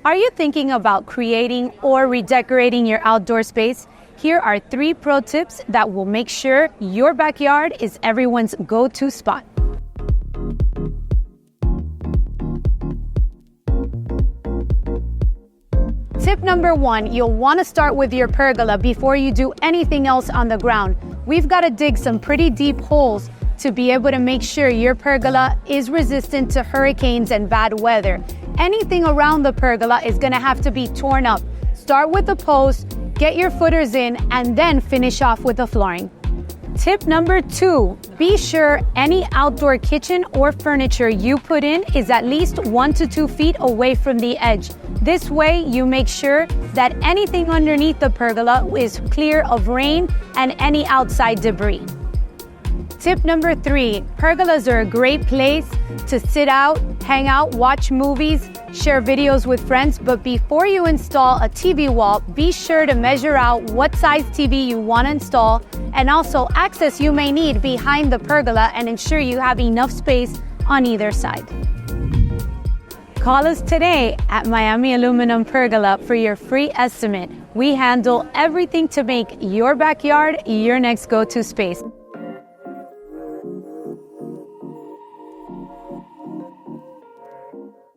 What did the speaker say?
Are you thinking about creating or redecorating your outdoor space? Here are 3 pro tips that will make sure your backyard is everyone's go-to spot. Tip number 1, you'll want to start with your pergola before you do anything else on the ground. We've got to dig some pretty deep holes to be able to make sure your pergola is resistant to hurricanes and bad weather. Anything around the pergola is going to have to be torn up. Start with the post, get your footers in, and then finish off with the flooring. Tip number 2, be sure any outdoor kitchen or furniture you put in is at least 1 to 2 feet away from the edge. This way you make sure that anything underneath the pergola is clear of rain and any outside debris. Tip number 3, pergolas are a great place to sit out, hang out, watch movies, share videos with friends, but before you install a TV wall, be sure to measure out what size TV you want to install and also access you may need behind the pergola and ensure you have enough space on either side. Call us today at Miami Aluminum Pergola for your free estimate. We handle everything to make your backyard your next go-to space.